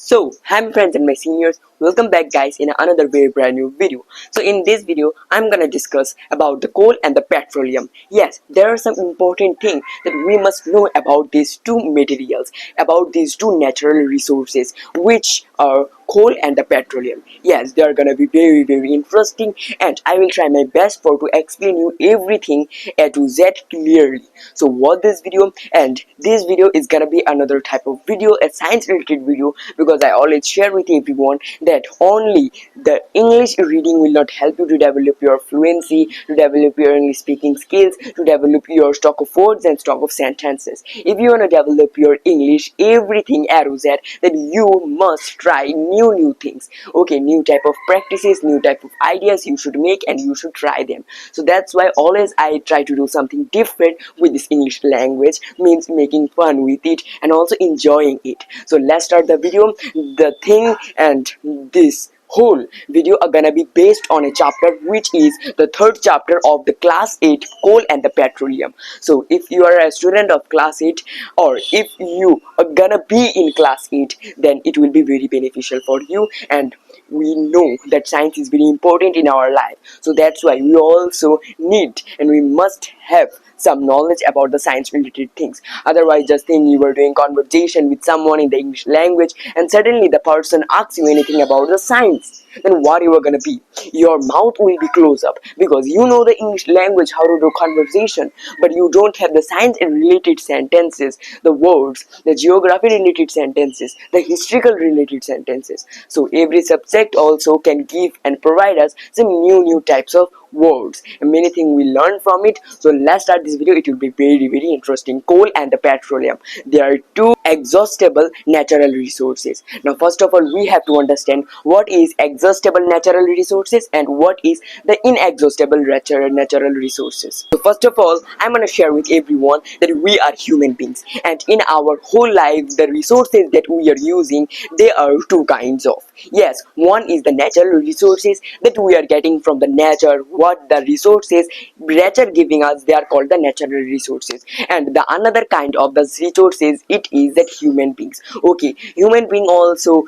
Hi my friends and my seniors, welcome back guys in another very brand new video. So in this video, I'm gonna discuss about the coal and the petroleum. Yes, there are some important things that we must know about these two materials, about these two natural resources, which are coal and the petroleum. Yes, they are gonna be very interesting, and I will try my best for to explain you everything A to Z clearly. So watch this video, and this video is gonna be another type of video, a science related video, because I always share with everyone that only the English reading will not help you to develop your fluency, to develop your English speaking skills, to develop your stock of words and stock of sentences. If you want to develop your English, everything A to Z, then you must try new things. Okay, new type of practices, new type of ideas you should make, and you should try them. So that's why always I try to do something different with this English language, means making fun with it and also enjoying it. So let's start the video. The thing and this whole video are gonna be based on a chapter which is the third chapter of the class 8 coal and the petroleum. So if you are a student of class 8, or if you are gonna be in class 8, then it will be very beneficial for you. And we know that science is very important in our life, so that's why we also need and we must have some knowledge about the science related things. Otherwise, just think you were doing conversation with someone in the English language and suddenly the person asks you anything about the science, then what you are gonna be? Your mouth will be closed up, because you know the English language, how to do conversation, but you don't have the science related sentences, the words, the geography related sentences, the historical related sentences. So every subject also can give and provide us some new types of words and many things we learn from it. So let's start this video. It will be very interesting. Coal and the petroleum, they are two exhaustible natural resources. Now first of all, we have to understand what is exhaustible natural resources and what is the inexhaustible natural resources. So first of all, I'm going to share with everyone that we are human beings, and in our whole life the resources that we are using, they are two kinds of. Yes, one is the natural resources that we are getting from the nature, what the resources nature giving us, they are called the natural resources. And the another kind of the resources, it is that human beings. Okay, human being also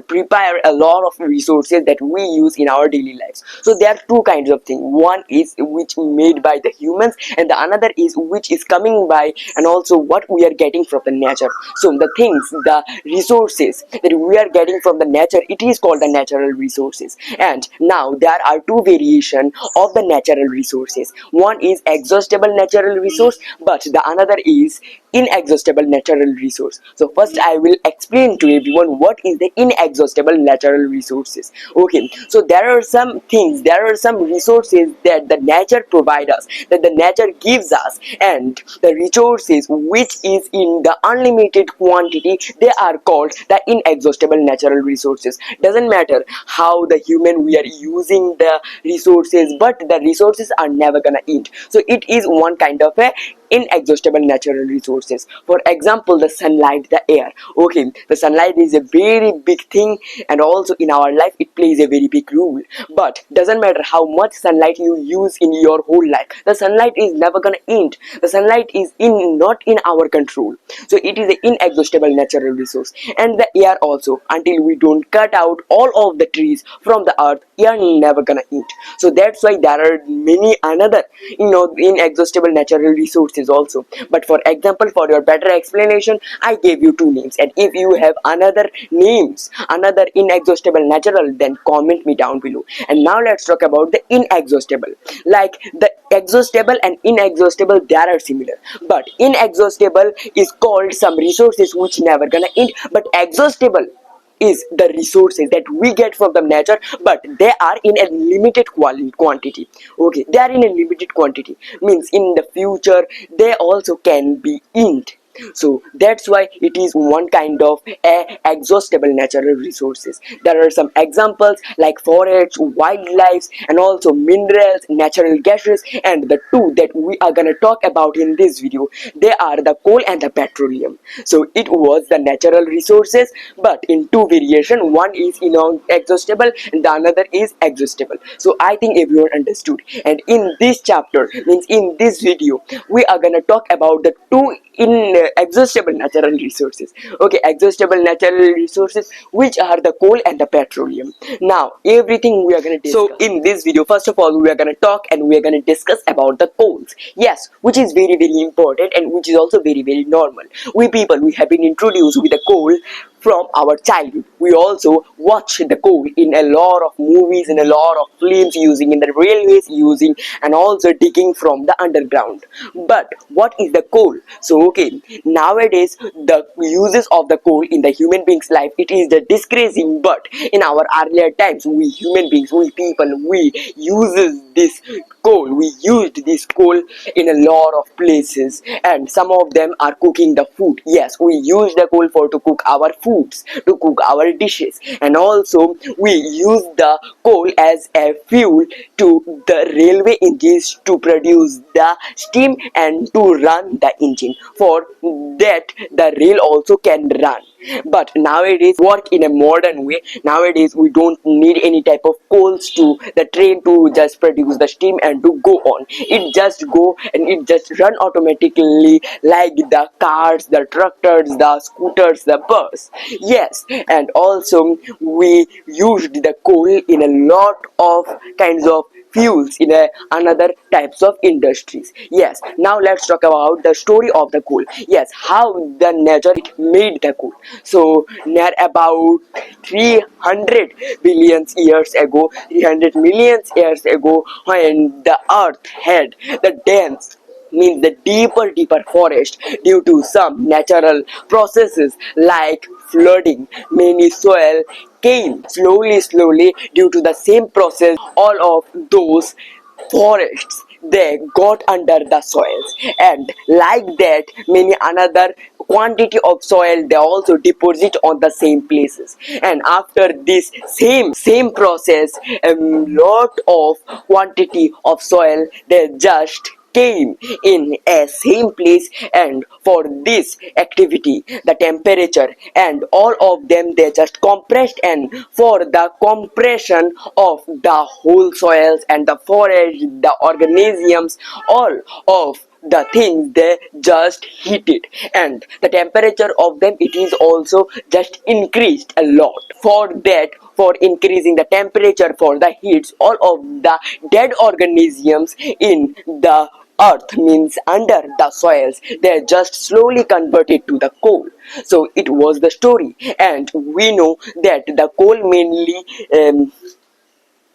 prepare a lot of resources that we use in our daily lives. So there are two kinds of things. One is which made by the humans, and the another is which is coming by and also what we are getting from the nature. So the things, the resources that we are getting from the nature, it is called the natural resources. And now there are two variation of the natural resources. One is exhaustible natural resource, but the another is inexhaustible natural resource. So first I will explain to everyone what is the inexhaustible natural resources. Okay, so there are some things, there are some resources that the nature provides us, that the nature gives us, and the resources which is in the unlimited quantity, they are called the inexhaustible natural resources. Doesn't matter how the human we are using the resources, but the resources are never gonna end. So it is one kind of a inexhaustible natural resources. For example, the sunlight, the air. Okay, the sunlight is a very big thing, and also in our life it plays a very big role. But doesn't matter how much sunlight you use in your whole life, the sunlight is never gonna end. The sunlight is not in our control, so it is an inexhaustible natural resource. And the air also, until we don't cut out all of the trees from the earth, air never gonna end. So that's why there are many another inexhaustible natural resources also. But for example, for your better explanation, I gave you two names, and if you have another names, another inexhaustible natural, then comment me down below. And now let's talk about the inexhaustible. Like the exhaustible and inexhaustible, they are similar, but inexhaustible is called some resources which never gonna end, but exhaustible is the resources that we get from the nature, but they are in a limited quantity. Okay, they are in a limited quantity, means in the future they also can be end. So that's why it is one kind of exhaustible natural resources. There are some examples like forests, wildlife, and also minerals, natural gases, and the two that we are gonna talk about in this video, they are the coal and the petroleum. So it was the natural resources, but in two variation. One is inexhaustible and the another is exhaustible. So I think everyone understood. And in this chapter, means in this video, we are gonna talk about the two in exhaustible natural resources. Okay, exhaustible natural resources, which are the coal and the petroleum. Now everything we are going to discuss. So in this video, first of all, we are going to talk and we are going to discuss about the coals. Yes, which is very very important and which is also very very normal. We people, we have been introduced with the coal from our childhood. We also watch the coal in a lot of movies, in a lot of films, using in the railways, using and also digging from the underground. But what is the coal? So okay, nowadays the uses of the coal in the human being's life, it is the decreasing. But in our earlier times, we human beings, we people, we uses this coal, we used this coal in a lot of places, and some of them are cooking the food. Yes, we use the coal for to cook our foods, to cook our dishes, and also we use the coal as a fuel to the railway engines to produce the steam and to run the engine. For that the rail also can run. But nowadays work in a modern way. Nowadays we don't need any type of coals to the train to just produce the steam and to go on. It just go and it just run automatically, like the cars, the tractors, the scooters, the bus. Yes, and also we used the coal in a lot of kinds of fuels in another types of industries. Yes, now let's talk about the story of the coal. Yes, how the nature it made the coal. So near about 300 billion years ago, 300 million years ago, when the earth had the dense, means the deeper forest, due to some natural processes like flooding, many soil came slowly due to the same process. All of those forests, they got under the soils, and like that many another quantity of soil they also deposit on the same places. And after this same process, a lot of quantity of soil they just came in a same place. And for this activity, the temperature and all of them they just compressed, and for the compression of the whole soils and the forest, the organisms, all of the things they just heated, and the temperature of them it is also just increased a lot. For that, for increasing the temperature, for the heats, all of the dead organisms in the earth, means under the soils, they just slowly converted to the coal. So it was the story. And we know that the coal mainly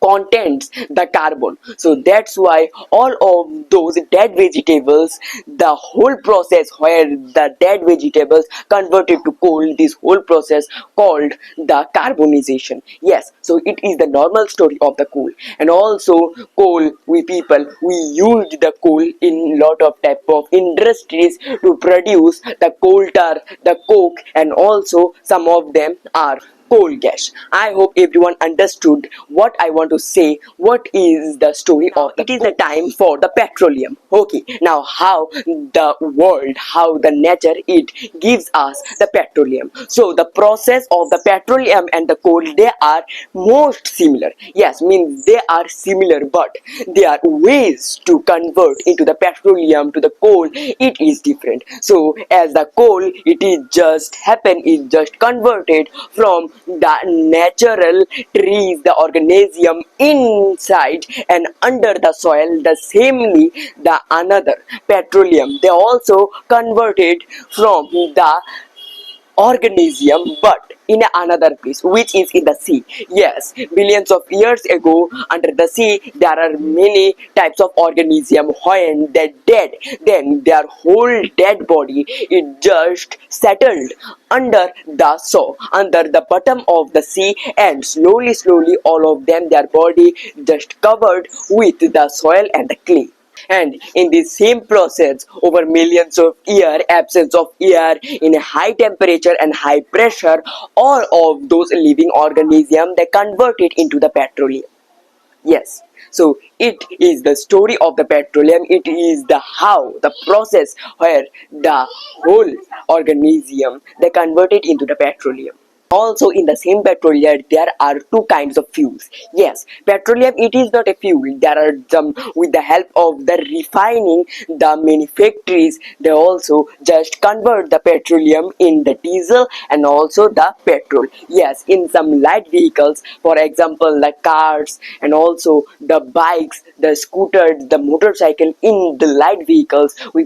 contains the carbon. So that's why all of those dead vegetables, the whole process where the dead vegetables converted to coal, this whole process called the carbonization. Yes, so it is the normal story of the coal. And also coal, we people, we used the coal in lot of type of industries to produce the coal tar, the coke, and also some of them are coal gas. I hope everyone understood what I want to say. What is the story of it is the time for the petroleum. Okay, now how the world, how the nature it gives us the petroleum. So the process of the petroleum and the coal, they are most similar. Yes, means they are similar, but there are ways to convert into the petroleum to the coal, it is different. So as the coal, it is just happen, it just converted from the natural trees, the organism inside and under the soil. The samely the another petroleum, they also converted from the organism, but in another place, which is in the sea. Yes, billions of years ago under the sea there are many types of organism. When they dead, then their whole dead body it just settled under the soil, under the bottom of the sea, and slowly all of them, their body just covered with the soil and the clay. And in the same process, over millions of years, absence of air in a high temperature and high pressure, all of those living organisms they converted into the petroleum. Yes, so it is the story of the petroleum. It is the how the process where the whole organism they converted into the petroleum. Also, in the same petroleum there are two kinds of fuels. Yes, petroleum, it is not a fuel. There are some, with the help of the refining, the many factories, they also just convert the petroleum in the diesel and also the petrol. Yes, in some light vehicles, for example the cars and also the bikes, the scooters, the motorcycle, in the light vehicles we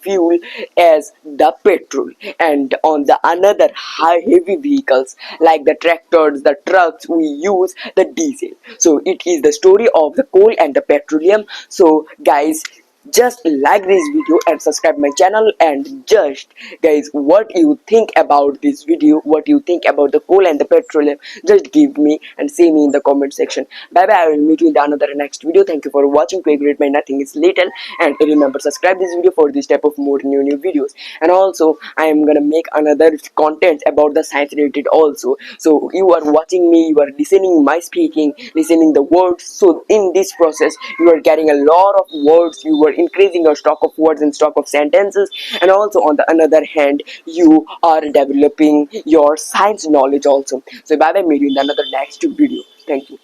fuel as the petrol, and on the another high heavy vehicles like the tractors, the trucks, we use the diesel. So it is the story of the coal and the petroleum. So guys, just like this video and subscribe my channel, and just guys, what you think about this video, what you think about the coal and the petroleum, just give me and say me in the comment section. Bye bye, I will meet you in the another next video. Thank you for watching. To a great man nothing is little, and remember, subscribe this video for this type of more new videos. And also I am gonna make another content about the science related also. So you are watching me, you are listening my speaking, listening the words. So in this process you are getting a lot of words, you are increasing your stock of words and stock of sentences, and also on the another hand you are developing your science knowledge also. So bye bye, meet you in another next video. Thank you.